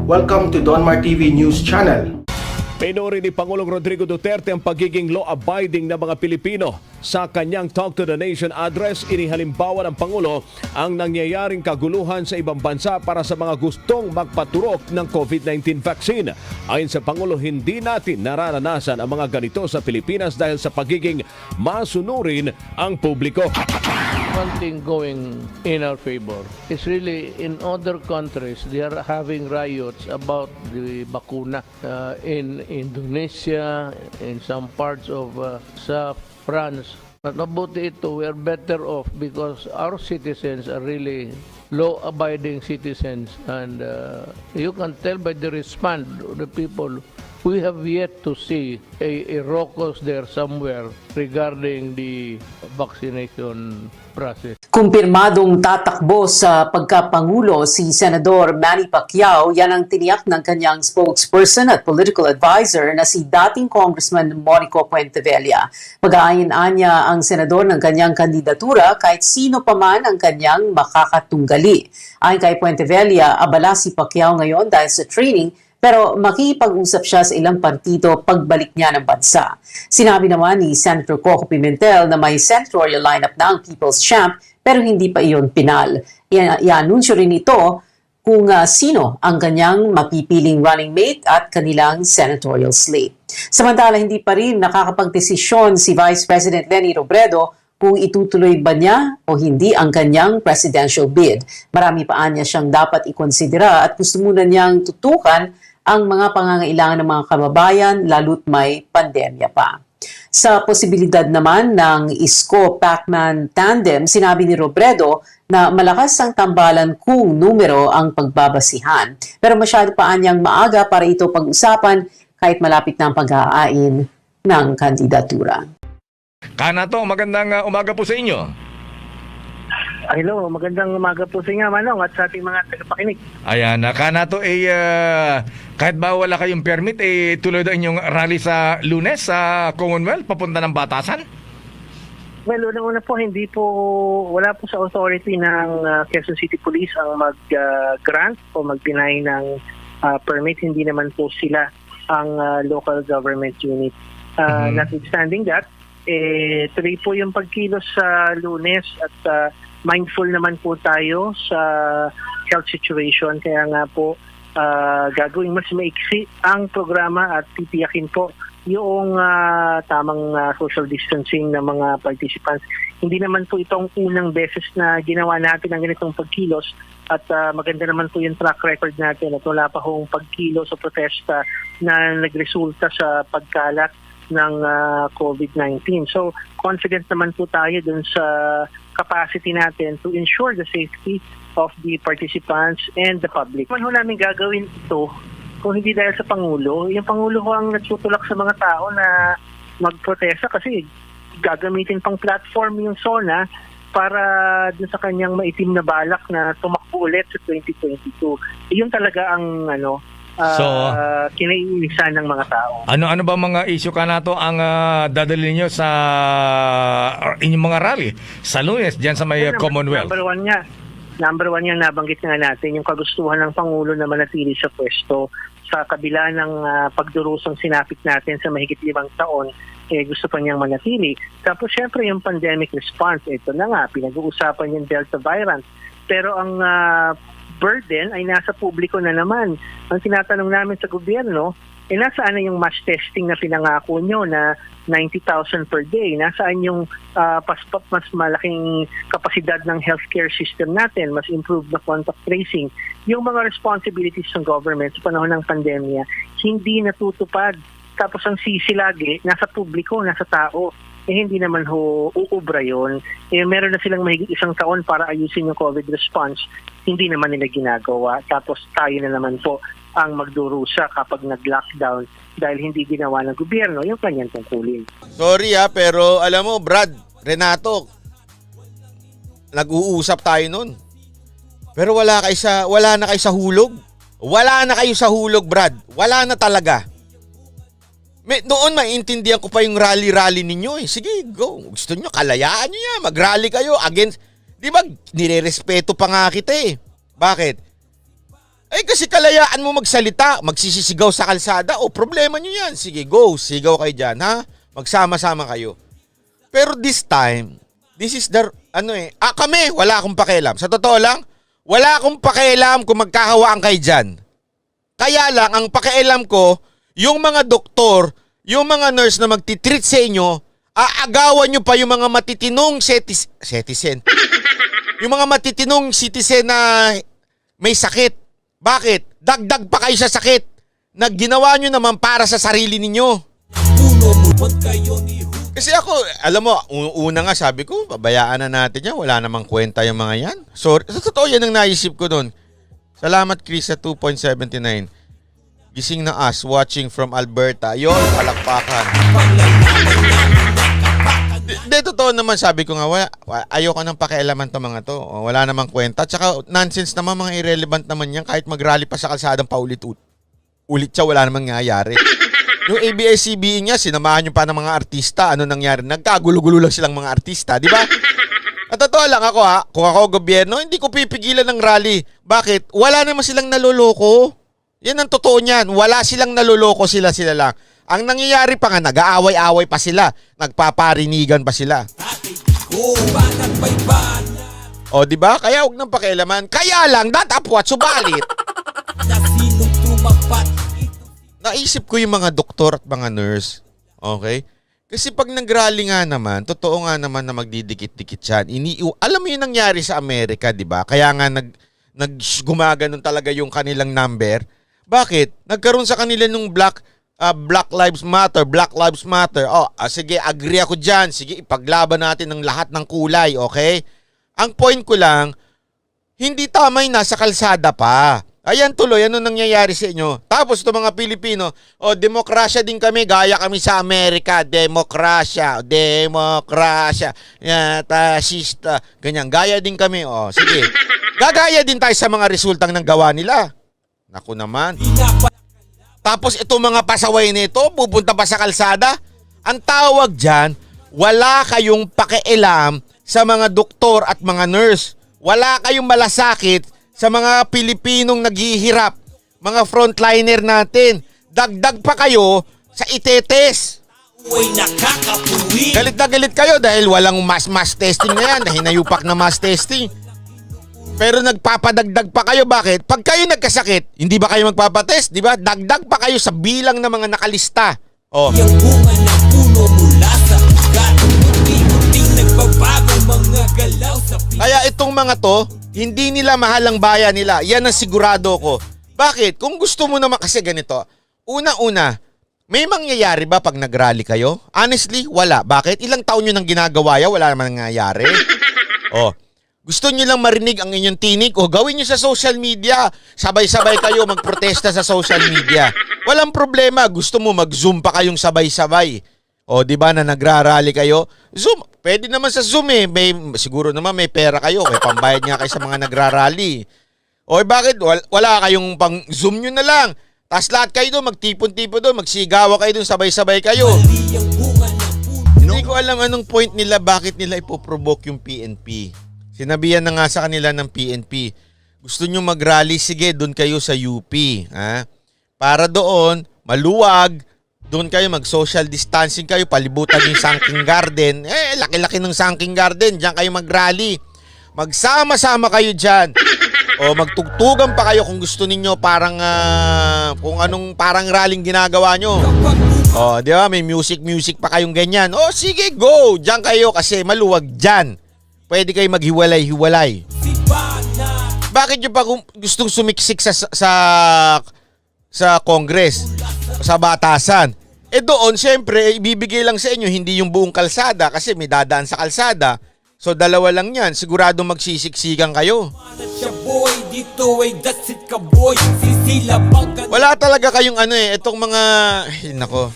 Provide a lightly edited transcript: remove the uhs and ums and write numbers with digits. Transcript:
Welcome to Donmar TV News Channel. Pinuri ni Pangulong Rodrigo Duterte ang pagiging law-abiding ng mga Pilipino. Sa kanyang Talk to the Nation address, inihalimbawa ng Pangulo ang nangyayaring kaguluhan sa ibang bansa para sa mga gustong magpaturok ng COVID-19 vaccine. Ayon sa Pangulo, hindi natin nararanasan ang mga ganito sa Pilipinas dahil sa pagiging masunurin ang publiko. One thing going in our favor is really in other countries they are having riots about the bakuna in Indonesia, in some parts of sa France. But mabuti ito, we are better off because our citizens are really law-abiding citizens, and you can tell by the response of the people. We have yet to see a raucous there somewhere regarding the vaccination process. Kumpirmadong tatakbo sa pagkapangulo si Senador Manny Pacquiao, yan ang tiniyak ng kanyang spokesperson at political advisor na si dating Congressman Monico Puentevella. Mag-aayon-anya ang senador ng kanyang kandidatura kahit sino pa man ang kanyang makakatunggali. Ayon kay Puentevella, abala si Pacquiao ngayon dahil sa training, pero makikipag-usap siya sa ilang partido pagbalik niya ng bansa. Sinabi naman ni Senator Coco Pimentel na may senatorial lineup na ang People's Champ pero hindi pa iyon pinal. I-anunsyo rin ito kung sino ang kanyang mapipiling running mate at kanilang senatorial slate. Samantala, hindi pa rin nakakapagdesisyon si Vice President Leni Robredo kung itutuloy ba niya o hindi ang kanyang presidential bid. Marami pa niya siyang dapat ikonsidera at gusto muna niyang tutukan ang mga pangangailangan ng mga kababayan lalo't may pandemya pa. Sa posibilidad naman ng Isko Pacman tandem, sinabi ni Robredo na malakas ang tambalan kung numero ang pagbabasihan. Pero masyado pa niyang maaga para ito pag-usapan kahit malapit na ang pag-aain ng kandidatura. Kanato, magandang umaga po sa inyo. Hello, magandang umaga po sa inyo, Manong, at sa ating mga tagapakinig. Ayan, Kanato, kahit ba wala kayong permit, tuloy daw inyong rally sa Lunes sa Commonwealth, papunta ng Batasan? Well, unang-una po, wala po sa authority ng Quezon City Police ang mag-grant o mag-deny ng permit. Hindi naman po sila ang local government unit. Notwithstanding that, tuloy po yung pagkilos sa Lunes at mindful naman po tayo sa health situation. Kaya nga po gagawing mas maiksi ang programa at titiyakin po yung tamang social distancing ng mga participants. Hindi naman po itong unang beses na ginawa natin ang ganitong pagkilos at maganda naman po yung track record natin at wala pa hong pagkilos o protesta na nagresulta sa pagkalat ng COVID-19. So, confident naman po tayo dun sa capacity natin to ensure the safety of the participants and the public. Man ho namin gagawin ito kung hindi dahil sa Pangulo. Yung Pangulo ho ang nagtutulak sa mga tao na magprotesta kasi gagamitin pang platform yung SONA para dun sa kanyang maitim na balak na tumakbo ulit sa 2022. Yun talaga ang kinaiinisan ng mga tao. Ano ba mga issue Kanato ang dadalhin niyo sa inyong mga rally sa Lunes diyan sa may Commonwealth? Number one yan, nabanggit nga natin, yung kagustuhan ng Pangulo na manatili sa pwesto sa kabila ng pagdurusang sinapit natin sa mahigit 5 taon, gusto pa niyang manatili. Tapos syempre yung pandemic response, ito na nga, pinag-uusapan yung Delta variant. Pero ang burden ay nasa publiko na naman. Ang tinatanong namin sa gobyerno, nasaan na yung mass testing na pinangako nyo na 90,000 per day? Nasaan yung mas malaking kapasidad ng healthcare system natin, mas improved na contact tracing? Yung mga responsibilities ng government sa panahon ng pandemya, hindi natutupad. Tapos ang sisi lagi, nasa publiko, nasa tao. Hindi naman uubra yun. Meron na silang mahigit 1 taon para ayusin yung COVID response. Hindi naman nila ginagawa. Tapos tayo na naman po ang magdurusa kapag nag-lockdown dahil hindi ginawa ng gobyerno yung kanyang tungkulin. Sorry pero alam mo, Brad, Renato, nag-uusap tayo nun. Pero wala na kayo sa hulog. Wala na kayo sa hulog, Brad. Wala na talaga. Noon maintindihan ko pa yung rally-rally ninyo eh. Sige, go. Gusto nyo, kalayaan nyo yan. Mag-rally kayo against... Di ba, nirerespeto pa nga kita eh. Bakit? Ay kasi kalayaan mo magsalita, magsisisigaw sa kalsada, o problema nyo yan. Sige, go, sigaw kayo dyan, ha? Magsama-sama kayo. Pero this time, this is the, kami, wala akong pakialam. Sa totoo lang, wala akong pakialam kung magkahawaan kayo dyan. Kaya lang, ang pakialam ko, yung mga doktor, yung mga nurse na magtitreat sa inyo, aagawan nyo pa yung mga matitinong citizen. Yung mga matitinong citizen na may sakit. Bakit? Dagdag pa kayo sa sakit na ginawa nyo naman para sa sarili ninyo. Kasi ako, alam mo, una nga sabi ko, babayaan na natin yan. Wala namang kwenta yung mga yan. So, sa totoo yan ang naisip ko doon. Salamat, Chris, sa 2.79. Gising na us, watching from Alberta. Yon, palakpakan. Hindi, totoo naman, sabi ko nga, ayoko nang pakialaman to mga to. Wala namang kwenta. Tsaka nonsense naman, mga irrelevant naman yan. Kahit mag-rally pa sa kalsadang paulit siya, wala namang nangyayari. Yung ABS-CBN niya, sinamahan nyo pa ng mga artista. Ano nangyari? Nagkagulo-gulo lang silang mga artista, di ba? At totoo lang ako kung ako gobyerno, hindi ko pipigilan ng rally. Bakit? Wala naman silang naloloko. Yan ang totoo niyan. Wala silang naloloko, sila lang. Ang nangyayari pa nga, nag-aaway-away pa sila. Nagpaparinigan pa sila. O, di ba? Kaya huwag nang pakialaman. Kaya lang, datapwat, subalit. Naisip ko yung mga doktor at mga nurse. Okay? Kasi pag nag-rally nga naman, totoo nga naman na magdidikit-dikit yan. Alam mo yung nangyari sa Amerika, di ba? Kaya nga gumaganon talaga yung kanilang number. Bakit? Nagkaroon sa kanila nung Black Lives Matter. Sige, agree ako dyan. Sige, ipaglaban natin ng lahat ng kulay, okay? Ang point ko lang, hindi tama yung nasa kalsada pa. Ayan tuloy, ano nangyayari sa inyo? Tapos ito mga Pilipino, demokrasya din kami, gaya kami sa Amerika, demokrasya, tasista, ganyan, gaya din kami, sige. Gagaya din tayo sa mga resultang ng gawa nila. Naku naman. Tapos itong mga pasaway nito, pupunta pa sa kalsada. Ang tawag dyan, wala kayong pakialam sa mga doktor at mga nurse. Wala kayong malasakit sa mga Pilipinong naghihirap, mga frontliner natin. Dagdag pa kayo sa itetes. Galit na galit kayo dahil walang mass testing na yan. Hinayupak na mass testing. Pero nagpapadagdag pa kayo. Bakit? Pag kayo nagkasakit, hindi ba kayo magpapatest? Di ba? Dagdag pa kayo sa bilang ng mga nakalista. Yung bunga ng puno mula sa ugat, unti-unting nagbabago mga galaw sa Kaya itong mga to, hindi nila mahal ang bayan nila. Yan ang sigurado ko. Bakit? Kung gusto mo naman kasi ganito, una-una, may mangyayari ba pag nag-rally kayo? Honestly, wala. Bakit? Ilang taon nyo nang ginagawa yan, wala naman nangyayari. Gusto nyo lang marinig ang inyong tinig, gawin nyo sa social media. Sabay-sabay kayo magprotesta sa social media. Walang problema. Gusto mo mag-Zoom pa kayong sabay-sabay. Di ba na nagra-rally kayo? Zoom. Pwede naman sa Zoom eh. Siguro naman may pera kayo. May pambayad nga kayo sa mga nagra-rally. Bakit? Wala kayong pang Zoom nyo na lang. Tapos lahat kayo doon, magtipon-tipon doon, magsigawa kayo doon, sabay-sabay kayo. Hindi ko alam anong point nila, bakit nila ipoprovoke yung PNP. Sinabihan na nga sa kanila ng PNP, gusto nyo mag-rally, sige, doon kayo sa UP. Para doon, maluwag, doon kayo mag-social distancing kayo, palibutan yung Sunking Garden. Laki-laki ng Sunking Garden, diyan kayo mag-rally. Magsama-sama kayo dyan. Magtugtugan pa kayo kung gusto ninyo, parang, kung anong parang rallying ginagawa nyo. Di ba, may music pa kayong ganyan. Sige, go, diyan kayo kasi maluwag dyan. Pwede kayo maghiwalay-hiwalay. Bakit nyo pa gustong sumiksik sa Congress, sa batasan? Doon, syempre, ibibigay lang sa inyo, hindi yung buong kalsada kasi may dadaan sa kalsada. So, dalawa lang yan. Sigurado magsisiksikan kayo. Wala talaga kayong itong mga... Nako.